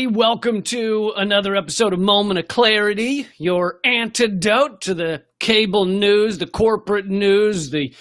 Welcome to another episode of Moment of Clarity, your antidote to the cable news, the corporate news, the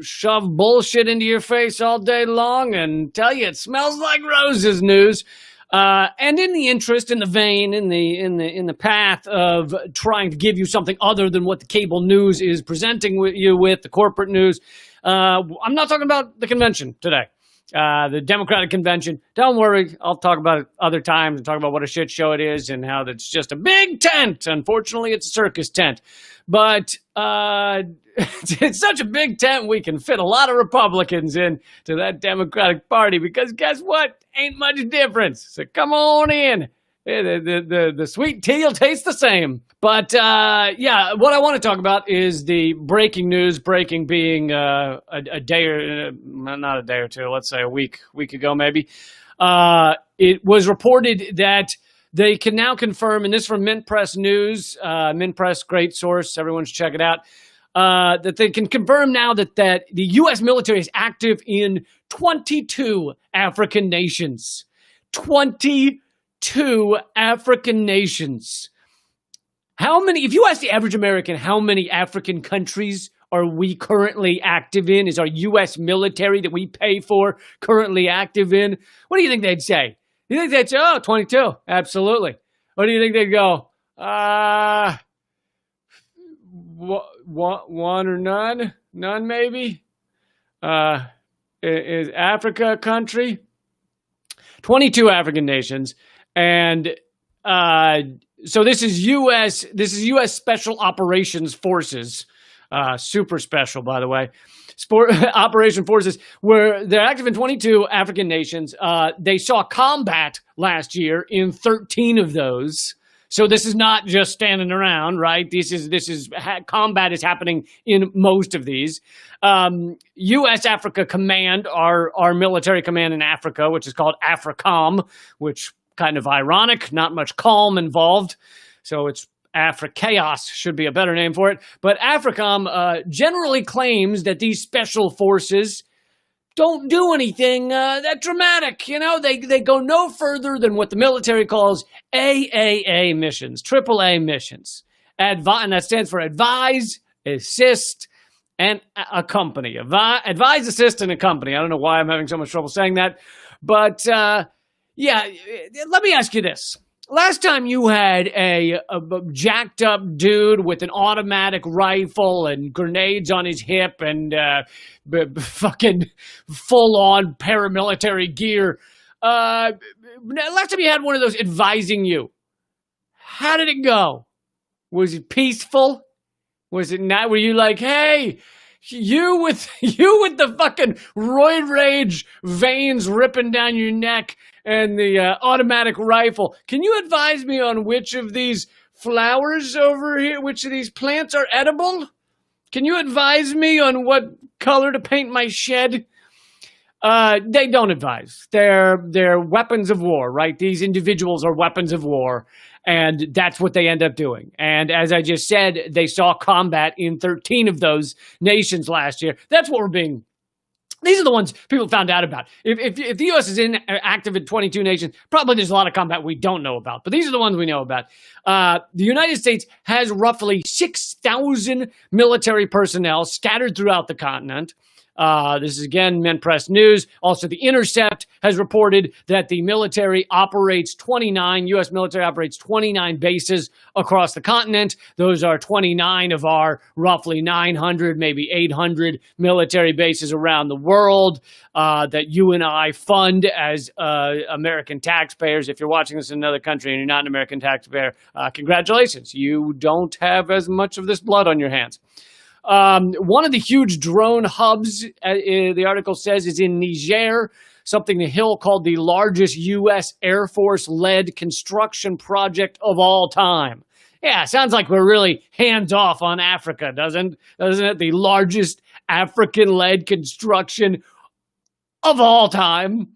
shove bullshit into your face all day long and tell you it smells like roses news. And in the interest, in the vein, in the path of trying to give you something other than what the cable news is presenting you with, the corporate news, I'm not talking about the convention today. The Democratic convention. Don't worry, I'll talk about it other times and talk about what a shit show it is and how it's just a big tent. Unfortunately, it's a circus tent. But it's such a big tent, we can fit a lot of Republicans into that Democratic Party because guess what? Ain't much difference. So come on in. The sweet tea will taste the same. But, yeah, what I want to talk about is the breaking news, breaking being a day or, not a day or two, let's say a week ago maybe. It was reported that they can now confirm, and this is from Mint Press News, Mint Press, great source, everyone should check it out, that they can confirm now that the U.S. military is active in 22 African nations. 22 African nations. How many, if you ask the average American, how many African countries are we currently active in? Is our U.S. military that we pay for currently active in? What do you think they'd say? You think they'd say, oh, 22, absolutely. Or do you think they'd go, one or none? None maybe? Is Africa a country? 22 African nations. And so this is U.S. Special Operations Forces, super special, by the way, Operation Forces, where they're active in 22 African nations. They saw combat last year in 13 of those. So this is not just standing around, right? Combat is happening in most of these. U.S. Africa Command, our military command in Africa, which is called AFRICOM, which kind of ironic, not much calm involved. So it's Afri-Chaos should be a better name for it. But AFRICOM generally claims that these special forces don't do anything that dramatic. You know, they go no further than what the military calls AAA missions, AAA missions. And that stands for Advise, Assist, and Accompany. Advise, Assist, and Accompany. I don't know why I'm having so much trouble saying that. But, yeah, let me ask you this. Last time you had a jacked up dude with an automatic rifle and grenades on his hip and fucking full on paramilitary gear, last time you had one of those advising you, how did it go? Was it peaceful? Was it not? Were you like, hey, you with the fucking roid rage veins ripping down your neck and the automatic rifle, can you advise me on which of these flowers over here, which of these plants are edible? Can you advise me on what color to paint my shed? They don't advise. They're weapons of war, right? These individuals are weapons of war, and that's what they end up doing. And as I just said, they saw combat in 13 of those nations last year. That's what these are the ones people found out about. If the U.S. is active in 22 nations, probably there's a lot of combat we don't know about. But these are the ones we know about. The United States has roughly 6,000 military personnel scattered throughout the continent. This is, again, Mint Press News. Also, The Intercept has reported that the military operates 29, U.S. military operates 29 bases across the continent. Those are 29 of our roughly 900, maybe 800 military bases around the world that you and I fund as American taxpayers. If you're watching this in another country and you're not an American taxpayer, congratulations. You don't have as much of this blood on your hands. One of the huge drone hubs, the article says, is in Niger, something the Hill called the largest U.S. Air Force-led construction project of all time. Yeah, sounds like we're really hands-off on Africa, doesn't it? The largest African-led construction of all time.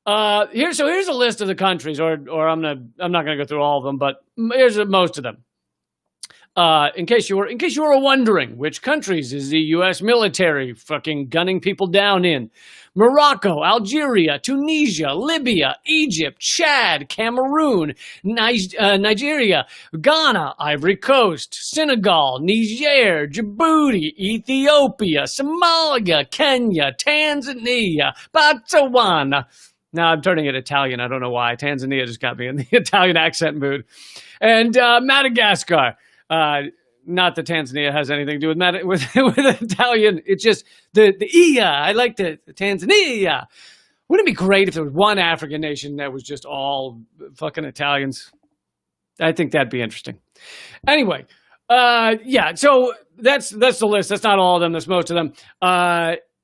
Here's a list of the countries, or I'm not going to go through all of them, but here's most of them. In case you were wondering, which countries is the U.S. military fucking gunning people down in? Morocco, Algeria, Tunisia, Libya, Egypt, Chad, Cameroon, Nigeria, Ghana, Ivory Coast, Senegal, Niger, Djibouti, Ethiopia, Somalia, Kenya, Tanzania, Botswana. Now I'm turning it Italian. I don't know why. Tanzania just got me in the Italian accent mood. And Madagascar. Not that Tanzania has anything to do with Italian. It's just the Ia. I like the Tanzania. Wouldn't it be great if there was one African nation that was just all fucking Italians? I think that'd be interesting. Anyway, yeah. So that's the list. That's not all of them. That's most of them.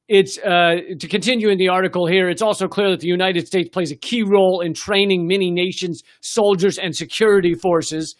It's to continue in the article here, it's also clear that the United States plays a key role in training many nations' soldiers and security forces.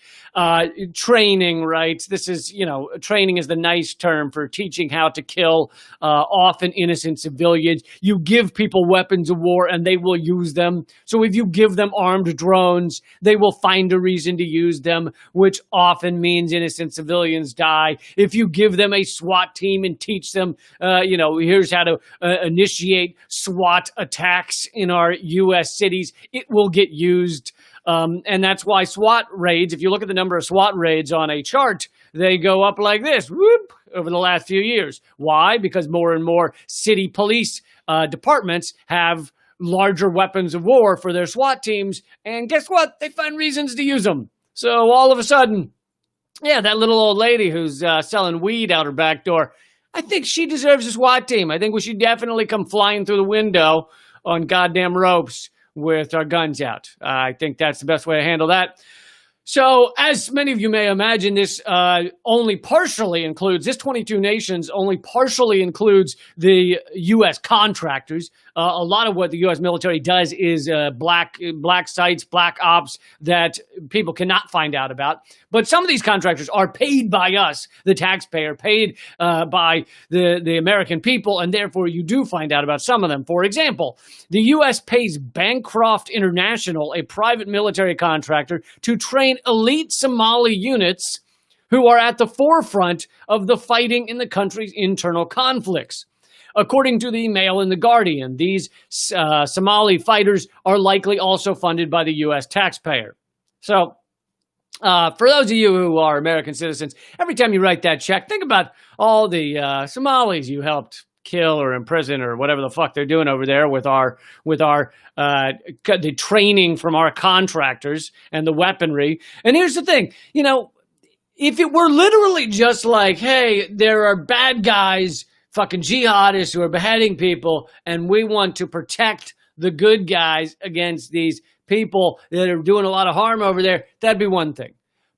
Training, right? This is, training is the nice term for teaching how to kill often innocent civilians. You give people weapons of war and they will use them. So if you give them armed drones, they will find a reason to use them, which often means innocent civilians die. If you give them a SWAT team and teach them, here's how to initiate SWAT attacks in our U.S. cities, it will get used. And that's why SWAT raids, if you look at the number of SWAT raids on a chart, they go up like this, whoop, over the last few years. Why? Because more and more city police departments have larger weapons of war for their SWAT teams. And guess what? They find reasons to use them. So all of a sudden, yeah, that little old lady who's selling weed out her back door, I think she deserves a SWAT team. I think we should definitely come flying through the window on goddamn ropes with our guns out. I think that's the best way to handle that. So, as many of you may imagine, this only partially includes, this 22 nations only partially includes the U.S. contractors. A lot of what the U.S. military does is black sites, black ops that people cannot find out about. But some of these contractors are paid by us, the taxpayer, paid by the American people, and therefore you do find out about some of them. For example, the U.S. pays Bancroft International, a private military contractor, to train elite Somali units who are at the forefront of the fighting in the country's internal conflicts. According to the Mail and the Guardian, these Somali fighters are likely also funded by the U.S. taxpayer. So, for those of you who are American citizens, every time you write that check, think about all the Somalis you helped kill or imprison or whatever the fuck they're doing over there with the training from our contractors and the weaponry. And here's the thing, if it were literally just like, hey, there are bad guys, fucking jihadists who are beheading people, and we want to protect the good guys against these people that are doing a lot of harm over there, that'd be one thing.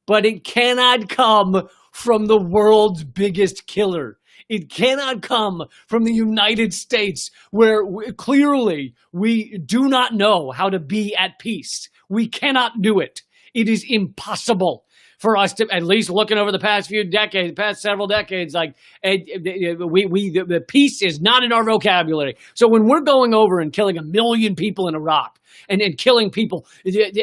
But it cannot come from the world's biggest killer. It cannot come from the United States, where clearly we do not know how to be at peace. We cannot do it. It is impossible for us to, at least looking over the past several decades, the peace is not in our vocabulary. So when we're going over and killing 1 million people in Iraq and killing people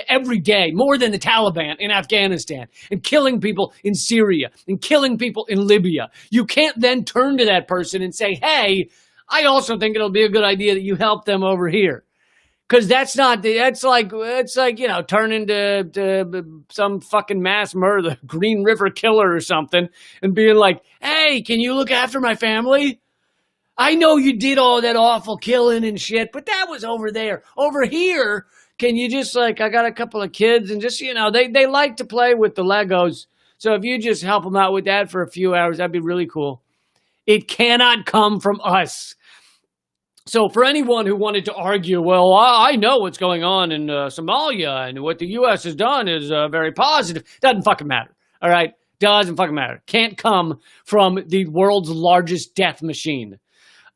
every day, more than the Taliban in Afghanistan, and killing people in Syria and killing people in Libya, you can't then turn to that person and say, hey, I also think it'll be a good idea that you help them over here. Because it's like, turning to some fucking mass murder, the Green River Killer or something, and being like, hey, can you look after my family? I know you did all that awful killing and shit, but that was over there. Over here, can you just I got a couple of kids and just, they like to play with the Legos. So if you just help them out with that for a few hours, that'd be really cool. It cannot come from us. So for anyone who wanted to argue, well, I know what's going on in Somalia and what the U.S. has done is very positive, doesn't fucking matter, all right? Doesn't fucking matter. Can't come from the world's largest death machine.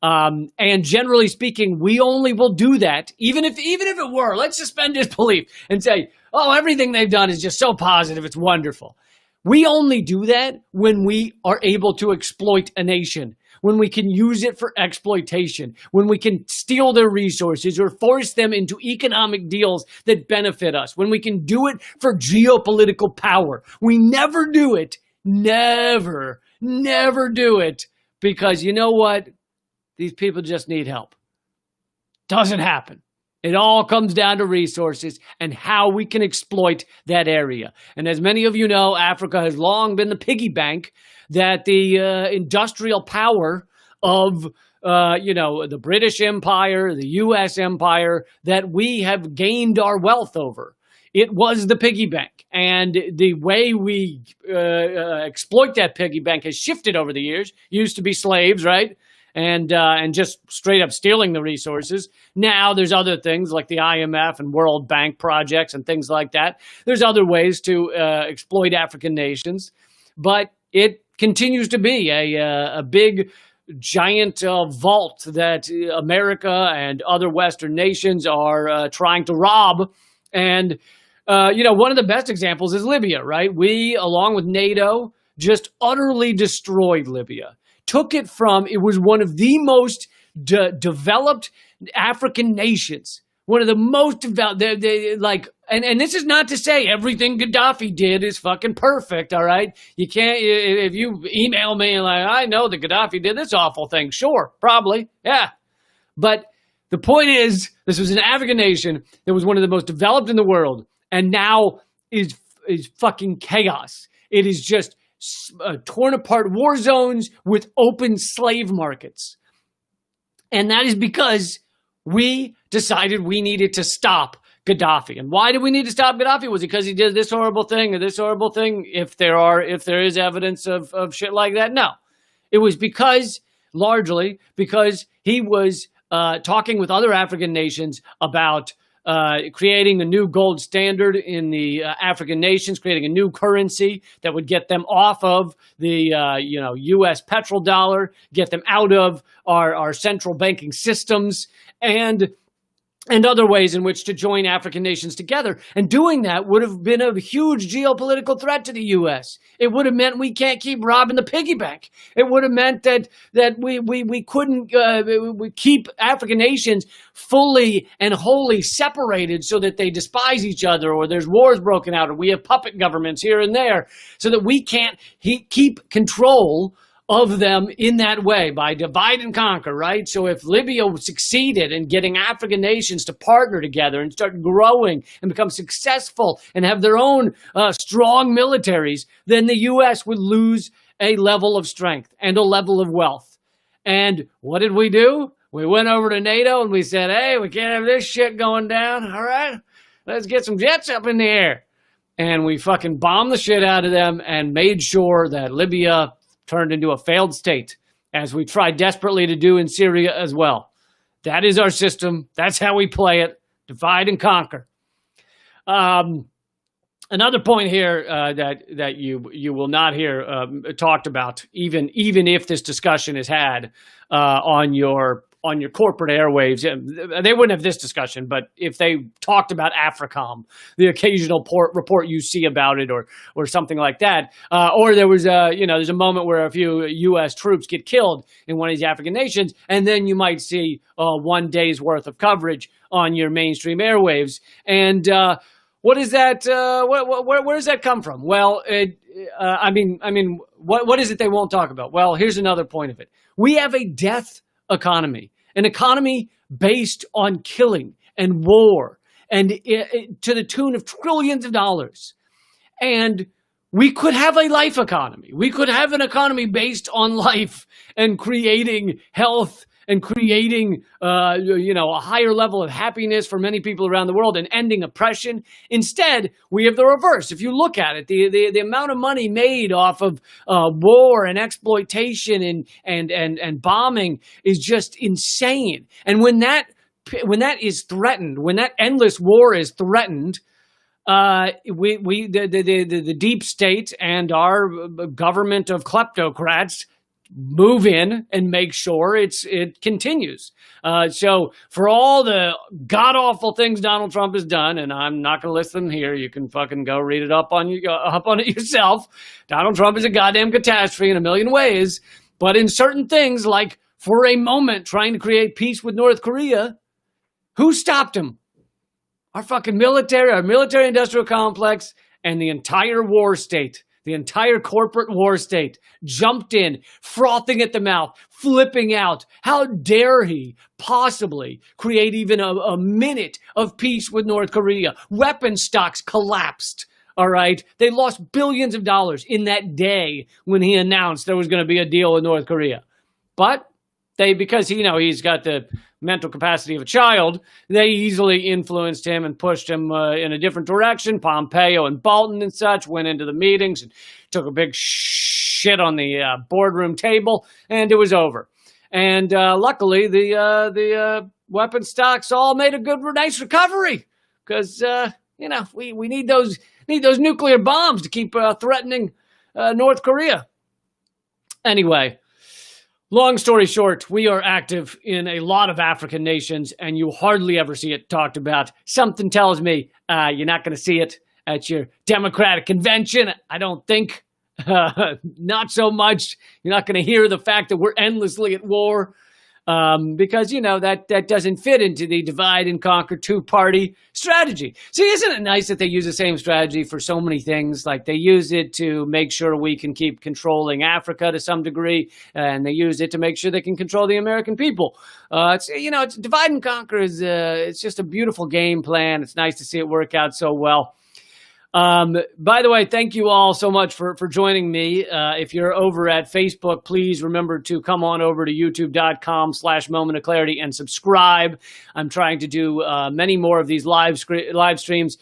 And generally speaking, we only will do that, even if it were, let's suspend disbelief and say, oh, everything they've done is just so positive, it's wonderful. We only do that when we are able to exploit a nation, when we can use it for exploitation, when we can steal their resources or force them into economic deals that benefit us, when we can do it for geopolitical power. We never do it never, never do it, because you know what? These people just need help. Doesn't happen. It all comes down to resources and how we can exploit that area. And as many of you know, Africa has long been the piggy bank that the industrial power of the British Empire, the U.S. Empire, that we have gained our wealth over. It was the piggy bank. And the way we exploit that piggy bank has shifted over the years. Used to be slaves, right? And just straight up stealing the resources. Now there's other things like the IMF and World Bank projects and things like that. There's other ways to exploit African nations, but it continues to be a big, giant vault that America and other Western nations are trying to rob. And one of the best examples is Libya, right? We, along with NATO, just utterly destroyed Libya. It was one of the most developed African nations. One of the most developed, and this is not to say everything Gaddafi did is fucking perfect, all right? You can't, if you email me and I know that Gaddafi did this awful thing, sure, probably, yeah. But the point is, this was an African nation that was one of the most developed in the world, and now is fucking chaos. It is just torn apart war zones with open slave markets. And that is because we decided we needed to stop Gaddafi. And why did we need to stop Gaddafi? Was it because he did this horrible thing or this horrible thing? If there is evidence of shit like that? No. It was largely because he was talking with other African nations about creating a new gold standard in the African nations, creating a new currency that would get them off of the U.S. petrodollar, get them out of our central banking systems, and other ways in which to join African nations together. And doing that would have been a huge geopolitical threat to the U.S. It would have meant we can't keep robbing the piggy bank. It would have meant that we couldn't we keep African nations fully and wholly separated so that they despise each other, or there's wars broken out, or we have puppet governments here and there, so that we can't keep control of them in that way, by divide and conquer, right? So if Libya succeeded in getting African nations to partner together and start growing and become successful and have their own strong militaries, then the U.S. would lose a level of strength and a level of wealth. And what did we do? We went over to NATO and we said, hey, we can't have this shit going down, all right? Let's get some jets up in the air. And we fucking bombed the shit out of them and made sure that Libya turned into a failed state, as we tried desperately to do in Syria as well. That is our system. That's how we play it. Divide and conquer. Another point here that you will not hear talked about, even if this discussion is had on your corporate airwaves. They wouldn't have this discussion, but if they talked about AFRICOM, the occasional report you see about it, or something like that, or there was there's a moment where a few U.S. troops get killed in one of these African nations, and then you might see 1 day's worth of coverage on your mainstream airwaves. And what is that? Where does that come from? Well, what is it they won't talk about? Well, here's another point of it. We have a death economy, an economy based on killing and war, and to the tune of trillions of dollars. And we could have a life economy. We could have an economy based on life and creating health and creating a higher level of happiness for many people around the world and ending oppression. Instead, we have the reverse. If you look at it, the amount of money made off of war and exploitation and bombing is just insane. And when that is threatened, when that endless war is threatened, the deep state and our government of kleptocrats move in and make sure it continues. So for all the god-awful things Donald Trump has done, and I'm not going to list them here, you can fucking go read it up on it yourself. Donald Trump is a goddamn catastrophe in a million ways, but in certain things, like for a moment trying to create peace with North Korea, who stopped him? Our fucking military, our military-industrial complex, and the entire war state. the entire corporate war state, jumped in, frothing at the mouth, flipping out. How dare he possibly create even a minute of peace with North Korea? Weapon stocks collapsed. All right. They lost billions of dollars in that day when he announced there was going to be a deal with North Korea. But because he's got the mental capacity of a child, they easily influenced him and pushed him in a different direction. Pompeo and Bolton and such went into the meetings and took a big shit on the boardroom table, and it was over. And luckily, the weapon stocks all made a nice recovery because we need those nuclear bombs to keep threatening North Korea. Anyway. Long story short, we are active in a lot of African nations, and you hardly ever see it talked about. Something tells me you're not going to see it at your Democratic convention. I don't think. Not so much. You're not going to hear the fact that we're endlessly at war. Because, that doesn't fit into the divide and conquer two-party strategy. See, isn't it nice that they use the same strategy for so many things? Like they use it to make sure we can keep controlling Africa to some degree, and they use it to make sure they can control the American people. It's divide and conquer it's just a beautiful game plan. It's nice to see it work out so well. By the way, thank you all so much for joining me. If you're over at Facebook, please remember to come on over to youtube.com/Moment of Clarity and subscribe. I'm trying to do many more of these live streams.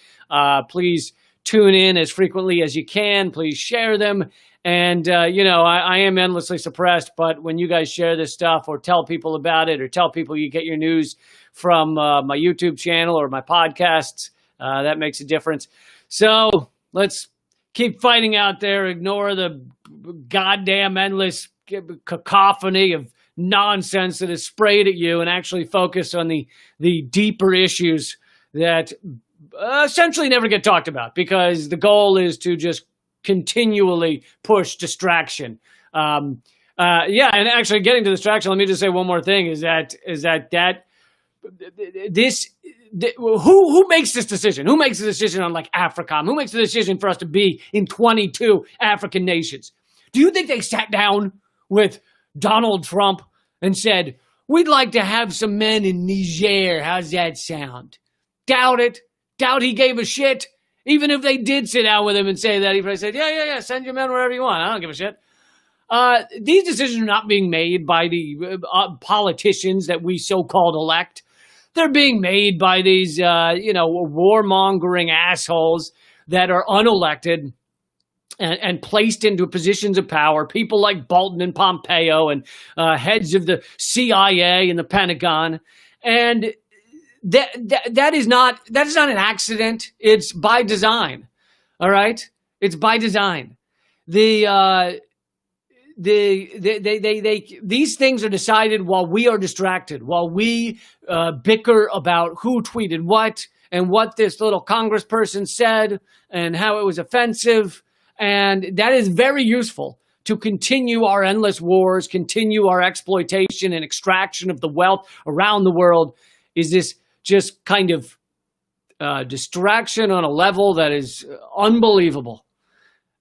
Please tune in as frequently as you can. Please share them. And, I am endlessly suppressed, but when you guys share this stuff or tell people about it or tell people you get your news from my YouTube channel or my podcasts, that makes a difference. So let's keep fighting out there, ignore the goddamn endless cacophony of nonsense that is sprayed at you, and actually focus on the deeper issues that essentially never get talked about, because the goal is to just continually push distraction. And actually getting to distraction, let me just say one more thing, who makes this decision? Who makes the decision on like AFRICOM? Who makes the decision for us to be in 22 African nations? Do you think they sat down with Donald Trump and said, we'd like to have some men in Niger? How's that sound? Doubt it. Doubt he gave a shit. Even if they did sit down with him and say that, he probably said, yeah, send your men wherever you want. I don't give a shit. These decisions are not being made by the politicians that we so-called elect. They're being made by these, warmongering assholes that are unelected and placed into positions of power. People like Bolton and Pompeo and heads of the CIA and the Pentagon. And that is not an accident. It's by design. All right? It's by design. These things are decided while we are distracted, while we bicker about who tweeted what and what this little congressperson said and how it was offensive. And that is very useful to continue our endless wars, continue our exploitation and extraction of the wealth around the world. Is this just kind of distraction on a level that is unbelievable?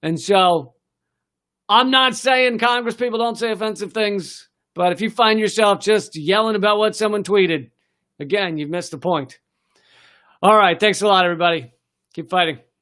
And so I'm not saying Congress people don't say offensive things, but if you find yourself just yelling about what someone tweeted, again, you've missed the point. All right. Thanks a lot, everybody. Keep fighting.